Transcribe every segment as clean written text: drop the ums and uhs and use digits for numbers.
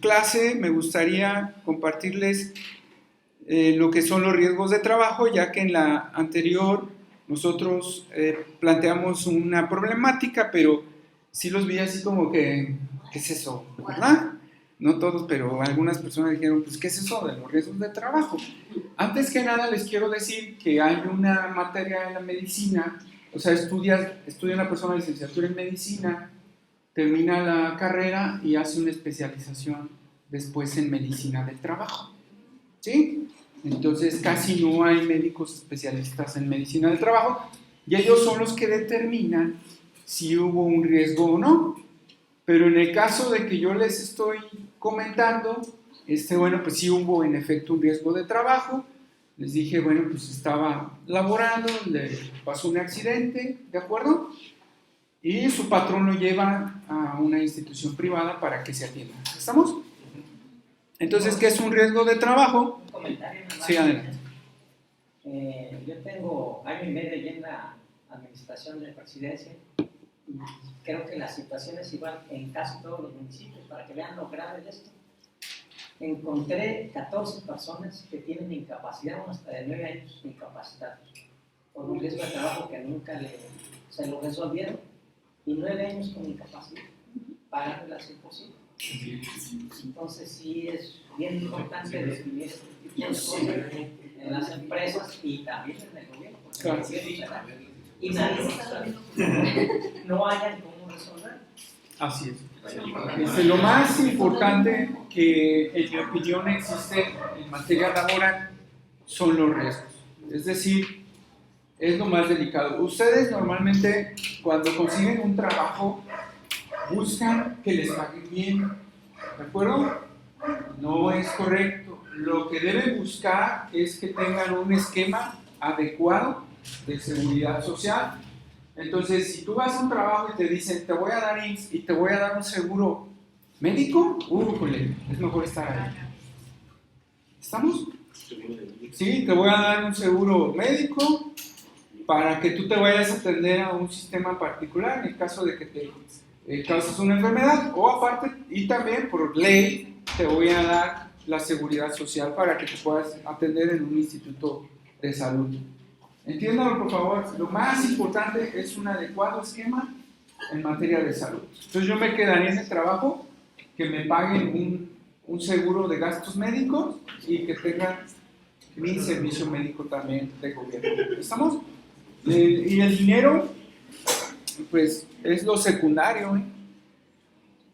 clase me gustaría compartirles lo que son los riesgos de trabajo, ya que en la anterior nosotros planteamos una problemática, pero sí los vi así como que, ¿qué es eso? ¿Verdad? No todos, pero algunas personas dijeron, pues, ¿qué es eso de los riesgos de trabajo? Antes que nada les quiero decir que hay una materia en la medicina, o sea, estudia una persona licenciatura en medicina, termina la carrera y hace una especialización después en medicina del trabajo, ¿sí? Entonces casi no hay médicos especialistas en medicina del trabajo y ellos son los que determinan si hubo un riesgo o no. Pero en el caso de que yo les estoy comentando, bueno, pues sí hubo en efecto un riesgo de trabajo. Les dije, bueno, pues estaba laborando, le pasó un accidente, ¿de acuerdo? Y su patrón lo lleva a una institución privada para que se atienda. ¿Estamos? Entonces, ¿qué es un riesgo de trabajo? Un comentario nada más. Sí, adelante. Yo tengo año y medio ya en la administración de presidencia y creo que la situación es igual en casi todos los municipios. Para que vean lo grave de esto, encontré 14 personas que tienen incapacidad, hasta de 9 años incapacitados por un riesgo de trabajo que nunca se lo resolvieron, y 9 años con incapacidad, pagándolas imposible. Entonces sí es bien importante definir este tipo de cosas en las empresas y también en el gobierno, porque claro, y nadie sabe, no hayan cómo resolver. Así es. Lo más importante que en mi opinión existe en materia laboral son los riesgos, es decir, es lo más delicado. Ustedes normalmente cuando consiguen un trabajo buscan que les paguen bien, ¿de acuerdo? No es correcto. Lo que deben buscar es que tengan un esquema adecuado de seguridad social. Entonces, si tú vas a un trabajo y te dicen, te voy a dar IMSS y te voy a dar un seguro médico, es mejor estar ahí. ¿Estamos? Sí, te voy a dar un seguro médico para que tú te vayas a atender a un sistema particular en el caso de que te causas una enfermedad, o aparte, y también por ley, te voy a dar la seguridad social para que te puedas atender en un instituto de salud. Entiéndalo, por favor. Lo más importante es un adecuado esquema en materia de salud. Entonces yo me quedaría en el trabajo que me paguen un seguro de gastos médicos y que tengan mi servicio médico también de gobierno. ¿Estamos? Y el dinero, pues es lo secundario, ¿eh?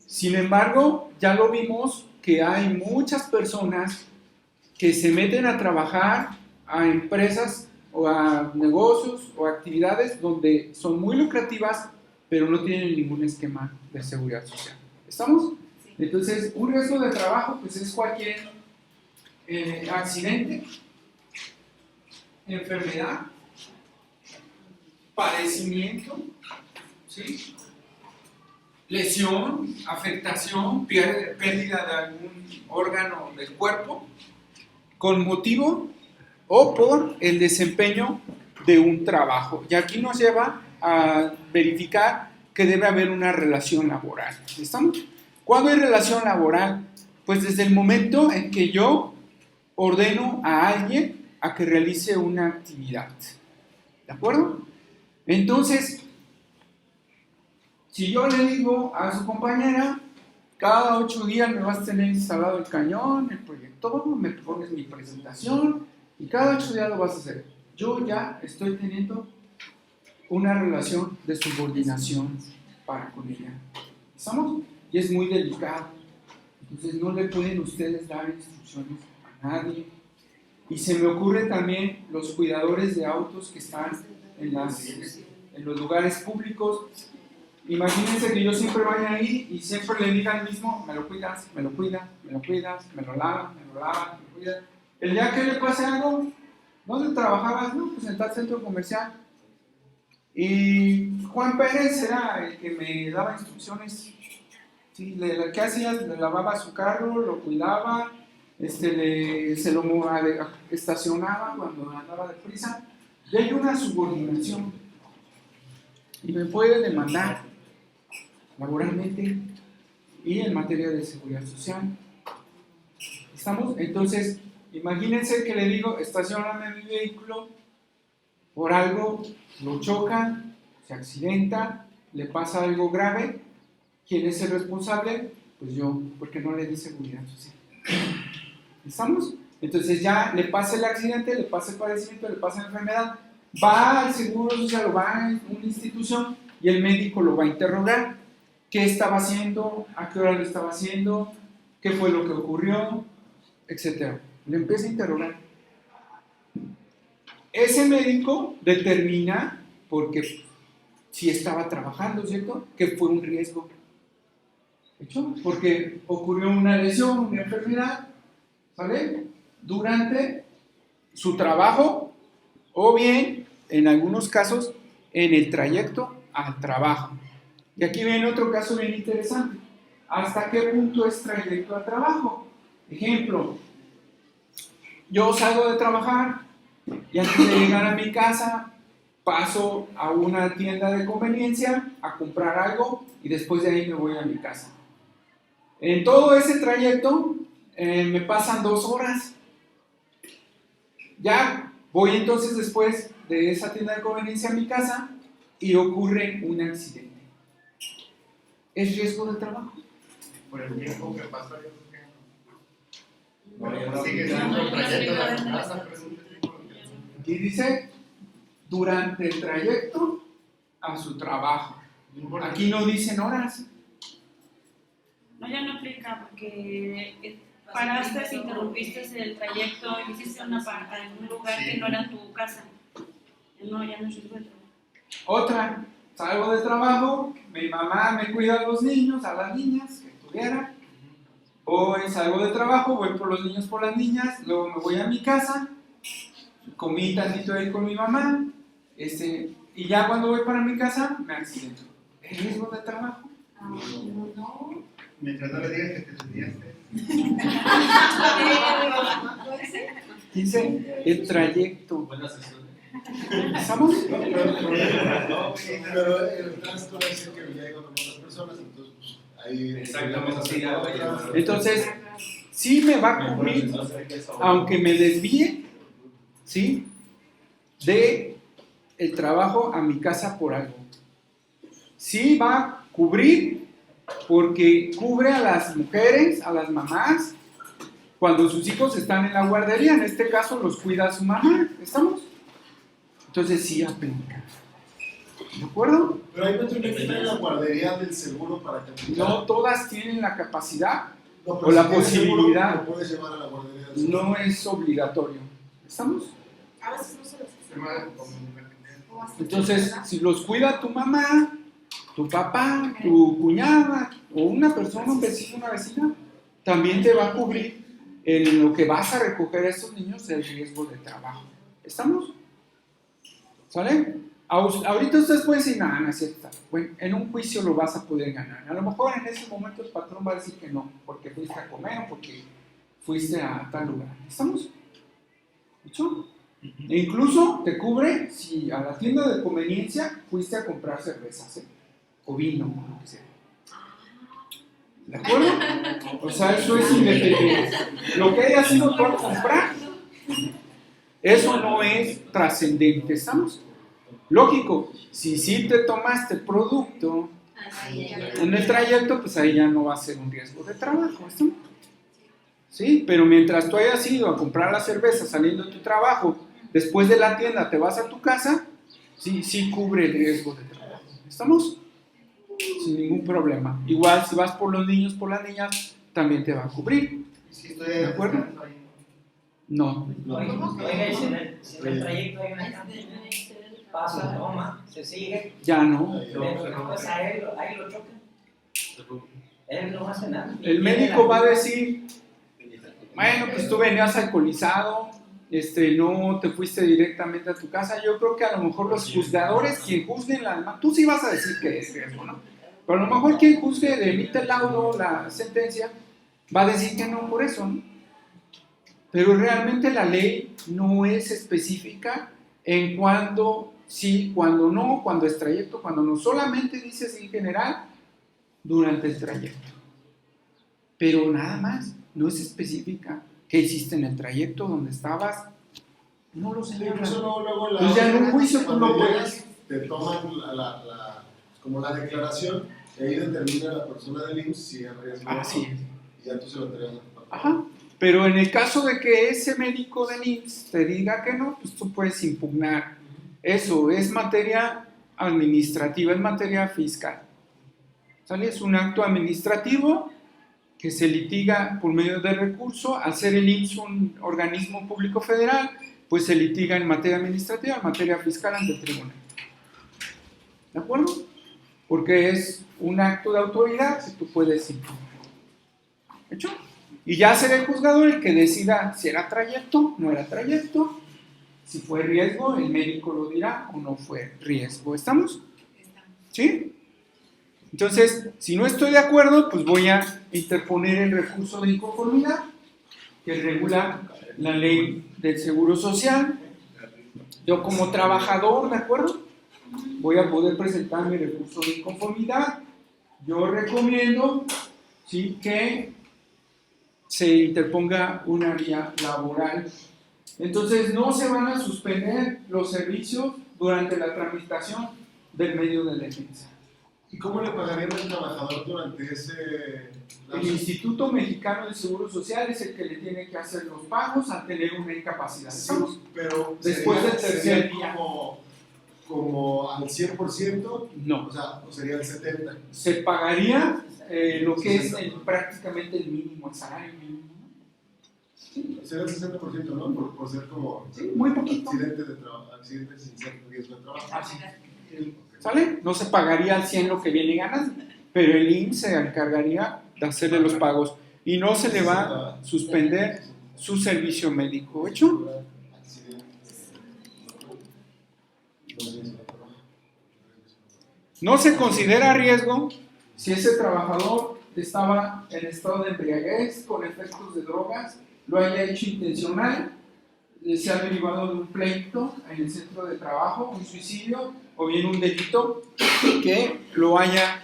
Sin embargo, ya lo vimos que hay muchas personas que se meten a trabajar a empresas o a negocios o actividades donde son muy lucrativas, pero no tienen ningún esquema de seguridad social. ¿Estamos? Entonces, un riesgo de trabajo pues es cualquier accidente, enfermedad, padecimiento, ¿sí? Lesión, afectación, pérdida de algún órgano del cuerpo, con motivo o por el desempeño de un trabajo. Y aquí nos lleva a verificar que debe haber una relación laboral. ¿Estamos? ¿Cuándo hay relación laboral? Pues desde el momento en que yo ordeno a alguien a que realice una actividad. ¿De acuerdo? Entonces, si yo le digo a su compañera, cada 8 días me vas a tener instalado el cañón, el proyector, me pones mi presentación y cada 8 días lo vas a hacer. Yo ya estoy teniendo una relación de subordinación para con ella. ¿Estamos? Y es muy delicado. Entonces no le pueden ustedes dar instrucciones a nadie. Y se me ocurre también los cuidadores de autos que están en los lugares públicos. Imagínense que yo siempre vaya ahí y siempre le diga al mismo, me lo cuidas, me lo cuidas, me lo cuidas, me lo lavas, me lo lavas, me lo cuidas. El día que le pase algo, ¿dónde trabajabas? No, pues en tal centro comercial. Y Juan Pérez era el que me daba instrucciones. Sí, ¿qué hacía? Le lavaba su carro, lo cuidaba, se lo estacionaba cuando andaba deprisa. Y hay una subordinación. Y me puede demandar laboralmente y en materia de seguridad social. ¿Estamos? Entonces, imagínense que le digo, estacióname mi vehículo, por algo lo chocan, se accidenta, le pasa algo grave. ¿Quién es el responsable? Pues yo, porque no le di seguridad social. ¿Estamos? Entonces ya le pasa el accidente, le pasa el padecimiento, le pasa la enfermedad, va al seguro social o va a una institución y el médico lo va a interrogar. ¿Qué estaba haciendo? ¿A qué hora lo estaba haciendo? ¿Qué fue lo que ocurrió? Etcétera. Le empieza a interrogar. Ese médico determina, porque si estaba trabajando, ¿cierto? Que fue un riesgo. ¿Hecho? Porque ocurrió una lesión, una enfermedad, ¿sale? Durante su trabajo o bien, en algunos casos, en el trayecto al trabajo. Y aquí viene otro caso bien interesante. ¿Hasta qué punto es trayecto al trabajo? Ejemplo, yo salgo de trabajar y antes de llegar a mi casa paso a una tienda de conveniencia a comprar algo y después de ahí me voy a mi casa. En todo ese trayecto me pasan 2 horas. Ya voy entonces después de esa tienda de conveniencia a mi casa y ocurre un accidente. ¿Es riesgo de trabajo? Por el tiempo que pasó, yo creo que sigue siendo el trayecto de la casa, pero es un tiempo que Y dice, durante el trayecto a su trabajo. Aquí no dicen horas. No, ya no aplica porque paraste, interrumpiste el trayecto y hiciste una parada en un lugar que no era tu casa. No, ya no es riesgo de trabajo. Otra, salgo de trabajo, mi mamá me cuida a los niños, a las niñas que tuviera. Hoy salgo de trabajo, voy por los niños, por las niñas, luego me voy a mi casa, comí tantito ahí con mi mamá, y ya cuando voy para mi casa me accidento. ¿Es riesgo de trabajo? No. mientras no le digas que te desviaste. Dice el trayecto. Buena sesión. ¿Estamos? Pero el tránsito va a decir que ya iba con otras personas, entonces pues, ahí... Exactamente, sí, ya lo veía. Entonces, sí me va a cubrir, aunque me desvíe, ¿sí? De el trabajo a mi casa por algo. Sí va a cubrir porque cubre a las mujeres, a las mamás, cuando sus hijos están en la guardería. En este caso los cuida su mamá. ¿Estamos? Entonces sí aplica. ¿De acuerdo? Pero hay otro que está en la guardería del seguro para que aplique. No todas tienen la capacidad No, pero o la si tienes seguro, posibilidad. lo puedes llevar a la guardería del seguro. No es obligatorio. ¿Estamos? A veces no se los Entonces, si los cuida tu mamá, tu papá, tu cuñada o una persona, un vecino, una vecina, también te va a cubrir en lo que vas a recoger a estos niños el riesgo de trabajo. ¿Estamos? ¿Sale? Ahorita ustedes pueden decir, no es cierto. Bueno, en un juicio lo vas a poder ganar. A lo mejor en ese momento el patrón va a decir que no, porque fuiste a comer o porque fuiste a tal lugar. ¿Estamos? ¿Hecho? E incluso te cubre si a la tienda de conveniencia fuiste a comprar cervezas, ¿eh? O vino, o lo que sea. ¿De acuerdo? O sea, eso es independiente. Lo que haya sido por comprar, eso no es trascendente. ¿Estamos? Lógico, si sí te tomaste producto en el trayecto, pues ahí ya no va a ser un riesgo de trabajo. ¿Estamos? Sí, pero mientras tú hayas ido a comprar la cerveza saliendo de tu trabajo, después de la tienda te vas a tu casa, sí cubre el riesgo de trabajo. ¿Estamos? Sin ningún problema. Igual si vas por los niños, por las niñas, también te va a cubrir. Sí, estoy ¿De acuerdo? descansando ahí. No. Oiga, y si en el trayecto hay una pasa, toma, se sigue, Ya no. pues ahí lo chocan. Él no hace nada. El médico va a decir, bueno, pues tú venías alcoholizado, no te fuiste directamente a tu casa. Yo creo que a lo mejor los juzgadores, quien juzguen tú sí vas a decir que es riesgo, ¿no? Pero a lo mejor quien juzgue, emite el laudo, la sentencia, va a decir que no por eso, ¿no? Pero realmente la ley no es específica en cuándo sí, cuándo no, cuándo es trayecto, cuándo no. Solamente dice así en general durante el trayecto. Pero nada más, no es específica. ¿Qué hiciste en el trayecto? ¿Dónde estabas? No lo Sí, señalan. incluso luego la Pues ya en un juicio tú cuando no llegas, puedes. te toman como la declaración y ahí determina la persona del IMSS si es riesgo o no. Así es. Y ya tú se lo entregas a tu papá. Ajá. Pero en el caso de que ese médico del IMSS te diga que no, pues tú puedes impugnar. Eso es materia administrativa, es materia fiscal. ¿Sale? Es un acto administrativo que se litiga por medio de recurso. Al ser el IMSS un organismo público federal, pues se litiga en materia administrativa, en materia fiscal ante el tribunal. ¿De acuerdo? Porque es un acto de autoridad que tú puedes impugnar. ¿Hecho? Y ya será el juzgador el que decida si era trayecto, no era trayecto, si fue riesgo, el médico lo dirá o no fue riesgo. ¿Estamos? ¿Sí? Entonces, si no estoy de acuerdo, pues voy a interponer el recurso de inconformidad que regula la ley del Seguro Social. Yo como trabajador, ¿de acuerdo? Voy a poder presentar mi recurso de inconformidad. Yo recomiendo, ¿sí?, que se interponga una vía laboral. Entonces, no se van a suspender los servicios durante la tramitación del medio de defensa. ¿Y cómo le pagarían al trabajador durante ese El lapso? Instituto Mexicano del Seguro Social es el que le tiene que hacer los pagos al tener una incapacidad. Sí, ¿Estamos? pero Después del tercer sería día. como al 100%, No. o sería el 70%. Se pagaría lo que es prácticamente el mínimo, el salario mínimo. Sería el 60%, ¿no? Por ser como Sí, muy poquito. accidentes sin ser riesgo de trabajo. Así. ¿Sale? No se pagaría al 100 lo que viene ganando, pero el IMSS se encargaría de hacerle los pagos y no se le va a suspender su servicio médico. ¿Hecho? No se considera riesgo si ese trabajador estaba en estado de embriaguez, con efectos de drogas, lo haya hecho intencional, se ha derivado de un pleito en el centro de trabajo, un suicidio o bien un delito que lo haya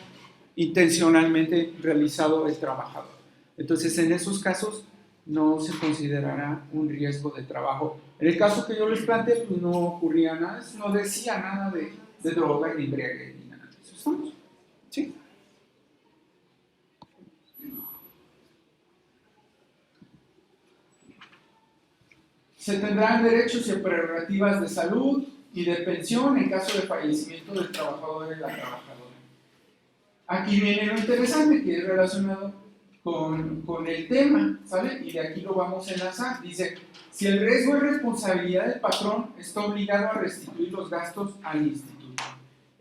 intencionalmente realizado el trabajador. Entonces, en esos casos no se considerará un riesgo de trabajo. En el caso que yo les planteé, pues no ocurría nada, no decía nada de droga ni embriaguez ni nada de eso. ¿Estamos? ¿Sí? Se tendrán derechos y prerrogativas de salud y de pensión en caso de fallecimiento del trabajador o de la trabajadora. Aquí viene lo interesante que es relacionado con el tema, ¿sale? Y de aquí lo vamos a enlazar. Dice, si el riesgo es responsabilidad del patrón, está obligado a restituir los gastos al instituto.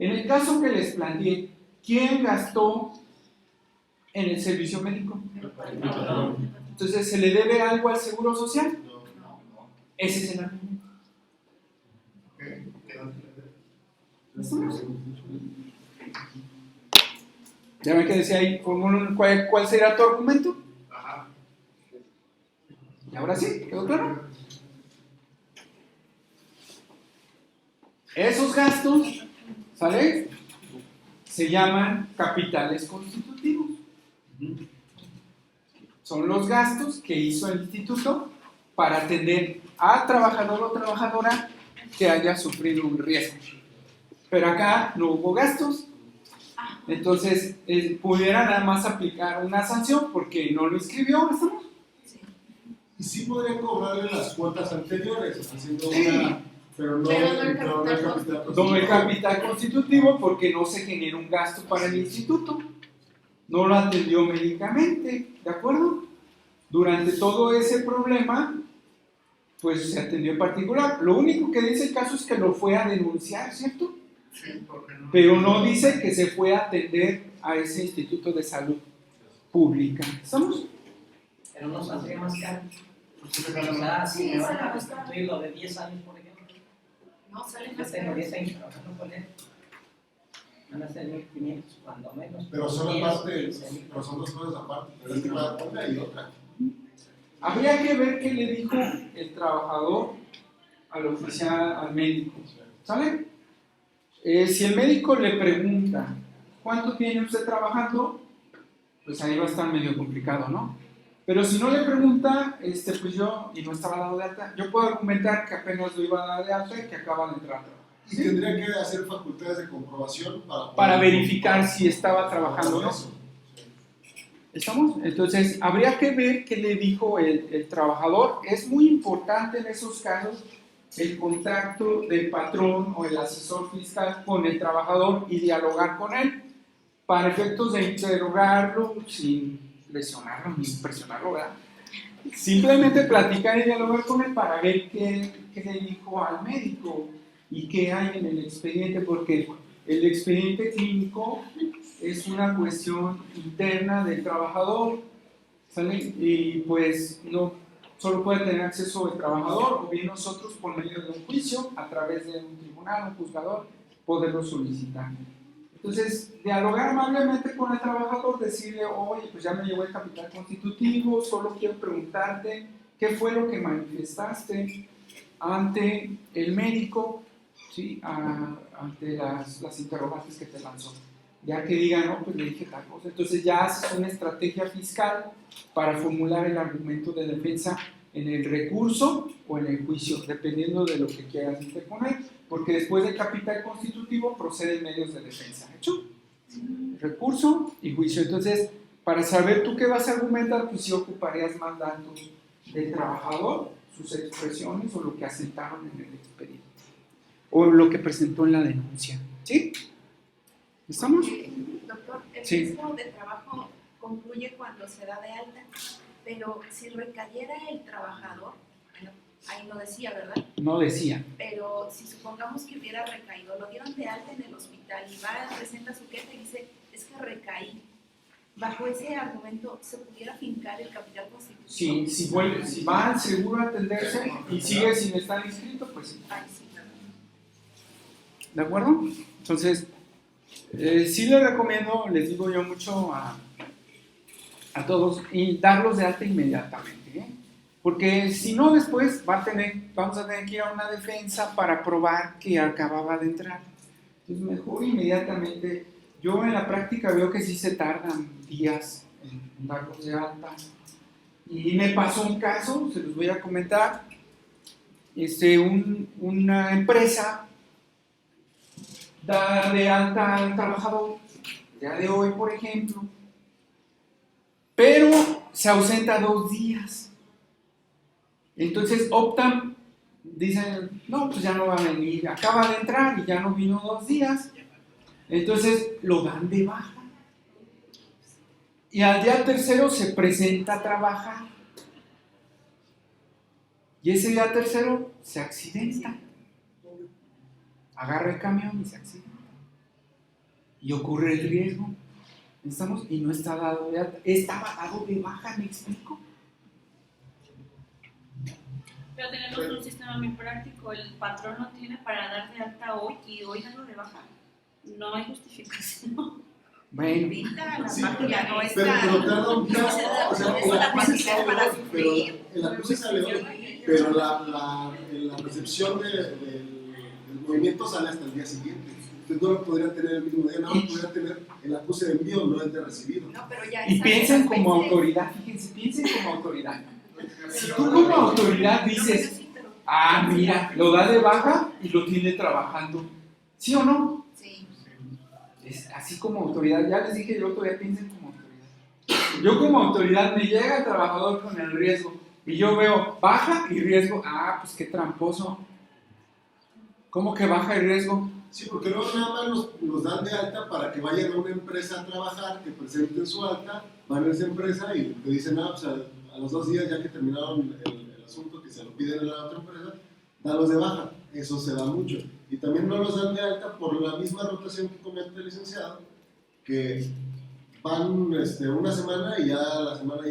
En el caso que les planteé, ¿quién gastó en el servicio médico? Entonces, ¿se le debe algo al Seguro Social? Ese es el argumento. ¿Ya ven que decía ahí cuál será tu argumento? Ajá. Y ahora sí, ¿quedó claro? Esos gastos, ¿sale? Se llaman capitales constitutivos. Son los gastos que hizo el instituto para atender al trabajador o trabajadora que haya sufrido un riesgo. Pero acá no hubo gastos. Entonces, pudiera nada más aplicar una sanción porque no lo inscribió, ¿estamos? Y sí podría cobrarle las cuotas anteriores, haciendo Sí. una, pero no el capital No el capital constitutivo porque no se genera un gasto para el instituto. No lo atendió médicamente, ¿de acuerdo? Durante todo ese problema, pues se atendió en particular. Lo único que dice el caso es que lo fue a denunciar, ¿cierto? Sí, porque no. Pero no dice que se fue a atender a ese instituto de salud pública. ¿Estamos? Pero no saldría más caro. Usted se O gana más. sea, si Sí, me van sale a más caro. restituir lo de 10 años, por ejemplo, No, sale yo más tengo caro. 10 años trabajando con él. Van a ser 1.500 cuando menos. Pero son 10, aparte, 15,000. pero son dos cosas aparte. Pero es que va una y otra. Habría que ver qué le dijo el trabajador al oficial, al médico. ¿Sale? Si el médico le pregunta, ¿cuánto tiene usted trabajando? Pues ahí va a estar medio complicado, ¿no? Pero si no le pregunta, pues yo, y no estaba dado de alta, yo puedo argumentar que apenas lo iba a dar de alta y que acaba de entrar a trabajar. Y tendría que hacer facultades de comprobación para verificar si estaba trabajando o no. Eso. ¿Estamos? Entonces, habría que ver qué le dijo el trabajador. Es muy importante en esos casos el contacto del patrón o el asesor fiscal con el trabajador y dialogar con él para efectos de interrogarlo sin lesionarlo ni presionarlo, ¿verdad? Simplemente platicar y dialogar con él para ver qué le dijo al médico y qué hay en el expediente, porque el expediente clínico es una cuestión interna del trabajador, ¿sale? Y pues no solo puede tener acceso el trabajador o bien nosotros por medio de un juicio, a través de un tribunal, un juzgador, poderlo solicitar. Entonces, dialogar amablemente con el trabajador, decirle, oye, pues ya me llegó el capital constitutivo, solo quiero preguntarte qué fue lo que manifestaste ante el médico, ¿sí? Ante las interrogantes que te lanzó. Ya que digan, no, pues le dije tal cosa. Entonces ya haces una estrategia fiscal para formular el argumento de defensa en el recurso o en el juicio, dependiendo de lo que quieras interponer, porque después del capital constitutivo proceden medios de defensa. ¿Hecho? Recurso y juicio. Entonces, para saber tú qué vas a argumentar, pues sí ocuparías más datos del trabajador, sus expresiones o lo que asentaron en el expediente, o lo que presentó en la denuncia. ¿Sí? ¿Estamos? Doctor, el Sí. riesgo de trabajo concluye cuando se da de alta, pero si recayera el trabajador, bueno, ahí no decía, ¿verdad? No decía. Pero si supongamos que hubiera recaído, lo dieron de alta en el hospital y va, presenta a su jefe y dice, es que recaí. Bajo ese argumento, ¿se pudiera fincar el capital constitutivo? Si va al seguro a atenderse y sigue sin estar inscrito, pues sí. Ay, sí, claro. ¿De acuerdo? Entonces, sí les recomiendo, les digo yo mucho a todos, y darlos de alta inmediatamente, ¿eh? Porque si no, después vamos a tener que ir a una defensa para probar que acababa de entrar. Entonces, mejor inmediatamente. Yo en la práctica veo que sí se tardan días en darlos de alta. Y me pasó un caso, se los voy a comentar. Una empresa da de alta al trabajador, el día de hoy, por ejemplo, pero se ausenta 2 días. Entonces optan, dicen, no, pues ya no va a venir, acaba de entrar y ya no vino 2 días. Entonces lo dan de baja. Y al día tercero se presenta a trabajar. Y ese día tercero se accidenta. Agarra el camión y se accidenta. Y ocurre el riesgo. ¿Estamos? Y no está dado de alta. Estaba dado de baja, ¿me explico? Pero tenemos un sistema muy práctico, el patrón lo tiene para dar de alta hoy y hoy darlo de baja. No hay justificación. Bueno, Ahorita la Sí, página no pero está. tarda un día, no se da- o sea, no es el la acuse facilidad sale para hoy, pero sufrir. el acuse sale hoy, pero la recepción del movimiento sale hasta el día siguiente. Usted no lo podría tener el mismo día, no lo podría tener el acuse de envío, no el de recibido. No, pero ya y esa- piensen esas como veces- autoridad, fíjense, piensen como autoridad. Si Pero- tú como autoridad No, dices, pero sí, pero- ah, mira, lo da de baja y lo tiene trabajando, ¿sí o no? Sí. Es así como autoridad, ya les dije yo, todavía piensen como autoridad. Yo como autoridad me llega el trabajador con el riesgo y yo veo baja y riesgo, ah, pues qué tramposo. ¿Cómo que baja y riesgo? Sí, porque luego nada más los dan de alta para que vayan a una empresa a trabajar, que presenten su alta, van a esa empresa y te dicen, ah, pues a los 2 días ya que terminaron el asunto, que se lo piden en la otra empresa, dalos de baja. Eso se da mucho. Y también no los dan de alta por la misma rotación que comenta el licenciado, que van una semana y ya la semana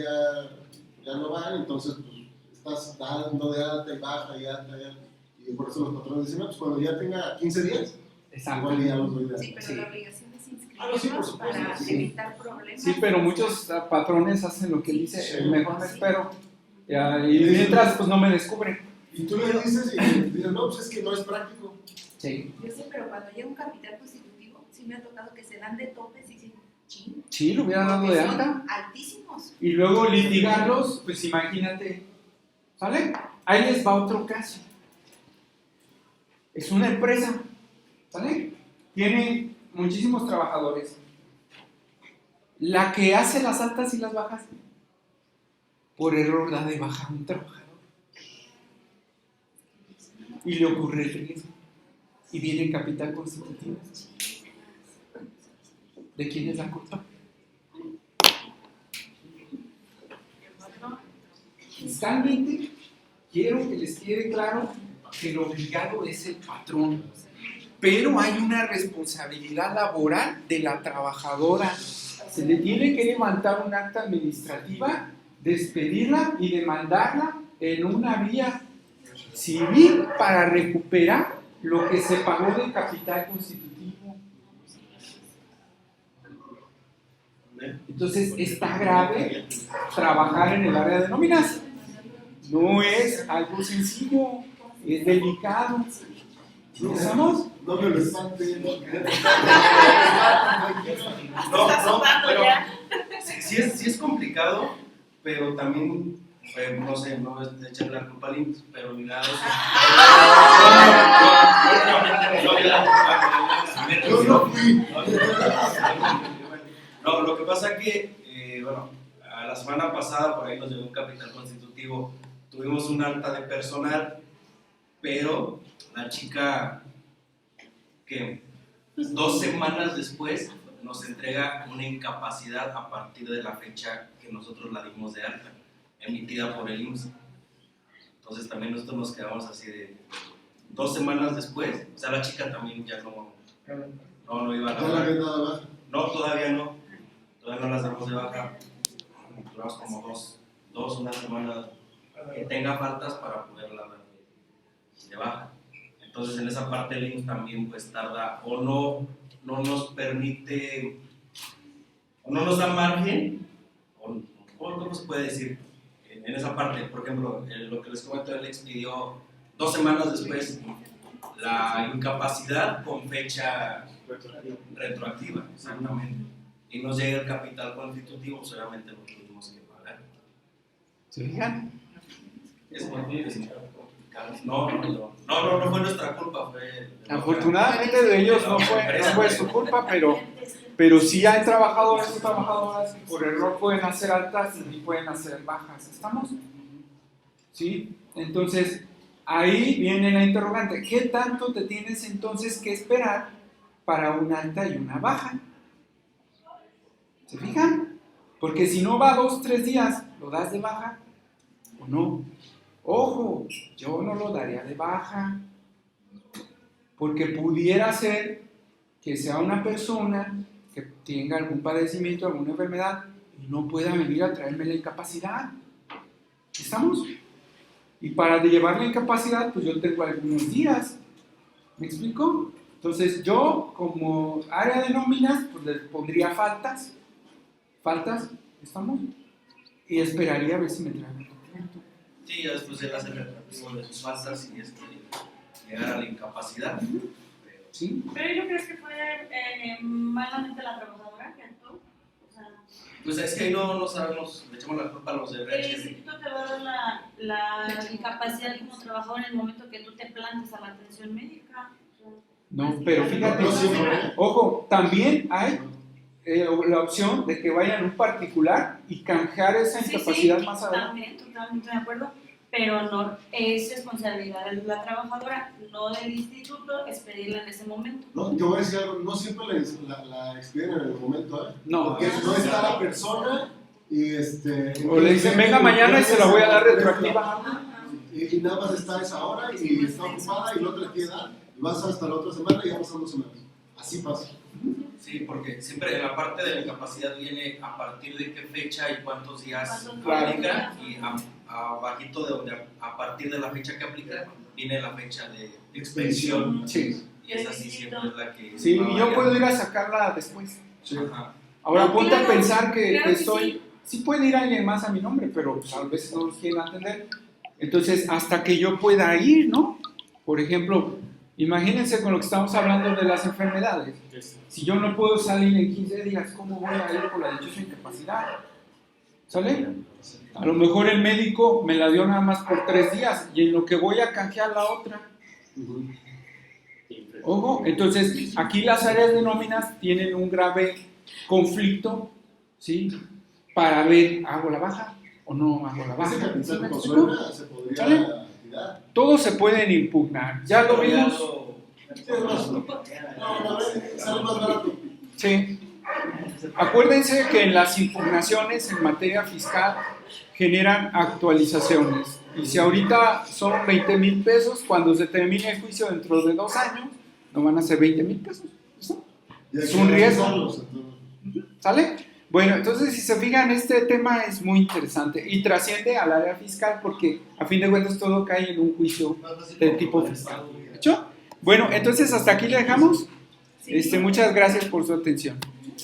ya no van, entonces pues, estás dando de alta y baja y alta y alta. Y por eso los patrones dicen, no, pues cuando ya tenga 15 días, Exacto. igual ya los doy de alta. Sí, pero Sí. la obligación es Ah, no, sí, por inscribirlos supuesto, para sí. evitar problemas. Sí, pero muchos patrones hacen lo que dice, Sí. mejor me espero. Y mientras, pues no me descubren. Y tú le dices y dices, no, pues es que no es práctico. Sí. Yo sé, pero cuando llega un capital constitutivo, sí me ha tocado que se dan de topes y sí, Sí, lo hubieran dado de Son alta. altísimos. Y luego litigarlos, pues imagínate, ¿sale? Ahí les va otro caso. Es una empresa, ¿sale? Tiene muchísimos trabajadores. La que hace las altas y las bajas, por error da de baja a un trabajador. Y le ocurre el riesgo. Y viene capital constitutivo. ¿De quién es la culpa? Fiscalmente, quiero que les quede claro que el obligado es el patrón, pero hay una responsabilidad laboral de la trabajadora. Se le tiene que levantar un acta administrativa, despedirla y demandarla en una vía civil para recuperar lo que se pagó de capital constitutivo. Entonces está grave trabajar en el área de nóminas. No es algo sencillo, es delicado. ¿Estamos? No me lo están pidiendo. Bueno, sí es complicado, pero también, no sé, no es de echarle la culpa al IMSS, pero mi lado Yo no fui. No, lo que pasa que, bueno, a la semana pasada por ahí nos llegó un capital constitutivo, tuvimos un alta de personal, pero la chica que 2 semanas después nos entrega una incapacidad a partir de la fecha que nosotros la dimos de alta, emitida por el IMSS. Entonces también nosotros nos quedamos así de 2 semanas después, o sea, la chica también ya no iba a ¿Ya la habían dado baja? No, todavía no las damos de baja, duramos como una semana que tenga faltas para poderla dar de baja. Entonces en esa parte el IMSS también pues tarda o no nos permite, o no nos da margen, o ¿cómo se puede decir? En esa parte, por ejemplo, lo que les comento, él expidió 2 semanas después la incapacidad con fecha retroactiva, exactamente. Y nos llega el capital constitutivo, solamente lo tuvimos que pagar. ¿Se fijan? Es complicado. No fue nuestra culpa, fue... Afortunadamente de ellos no fue su culpa, pero sí hay trabajadores y trabajadoras que por error pueden hacer altas y pueden hacer bajas. ¿Estamos? ¿Sí? Entonces, ahí viene la interrogante. ¿Qué tanto te tienes entonces que esperar para una alta y una baja? ¿Se fijan? Porque si no va 2, 3 días, ¿lo das de baja o no? Ojo, yo no lo daría de baja, porque pudiera ser que sea una persona que tenga algún padecimiento, alguna enfermedad, y no pueda venir a traerme la incapacidad. ¿Estamos? Y para llevar la incapacidad, pues yo tengo algunos días. ¿Me explico? Entonces yo, como área de nóminas, pues les pondría faltas, ¿estamos? Y esperaría a ver si me traen el documento. Sí, ya después él hace el retractivo de sus faltas y llegar a la incapacidad. ¿Sí? ¿Pero ¿y no crees que fue malamente la trabajadora que actuó? O sea, Pues es que ahí no sabemos, le echamos la culpa a los de el RH. instituto te va a dar la incapacidad como trabajador en el momento que tú te plantes a la atención médica. No, pero fíjate, No siempre. ojo, también hay la opción de que vayan a un particular y canjear esa incapacidad más adelante. También, totalmente de acuerdo, pero no es responsabilidad de la trabajadora, no del instituto, expedirla en ese momento. No, yo voy a decir algo, no siempre la expiden en el momento, ¿eh? No. Porque no está la persona y O le dicen, venga mañana y se la voy a dar retroactiva. Y nada más está esa hora y está ocupada y no te la quiere dar. Y vas hasta la otra semana y ya pasan 2 semanas. Así pasa. Sí, porque siempre en la parte de la incapacidad viene a partir de qué fecha y cuántos días Claro. aplica, y abajito de donde a partir de la fecha que aplica viene la fecha de expedición, Sí, y esa sí siempre es la que sí, va y yo variando. puedo ir a sacarla después. Sí. Ajá. Ahora ponte a Claro, pensar que claro que estoy, sí puede ir alguien más a mi nombre, pero a veces no los quieren atender. Entonces, hasta que yo pueda ir, ¿no? Por ejemplo, Imagínense con lo que estamos hablando de las enfermedades. Si yo no puedo salir en 15 días, ¿cómo voy a ir por la dichosa incapacidad? ¿Sale? A lo mejor el médico me la dio nada más por 3 días y en lo que voy a canjear la otra. Ojo, entonces aquí las áreas de nóminas tienen un grave conflicto, ¿sí? Para ver, ¿hago la baja o no hago la baja? Ese capital ¿Sí me como explico? suena se podría ¿Sale? tirar. Todos se pueden impugnar, ya lo vimos. Sí, es más, no, a ver, sale más barato. Sí. Acuérdense que en las impugnaciones en materia fiscal generan actualizaciones. Y si ahorita son 20,000 pesos, cuando se termine el juicio dentro de 2 años, no van a ser 20,000 pesos. ¿Listo? Y hay Es que un riesgo. analizarlos, entonces. ¿Sale? Bueno, entonces si se fijan, este tema es muy interesante y trasciende al área fiscal porque a fin de cuentas todo cae en un juicio de tipo fiscal. ¿Hecho? Bueno, entonces hasta aquí le dejamos. Muchas gracias por su atención.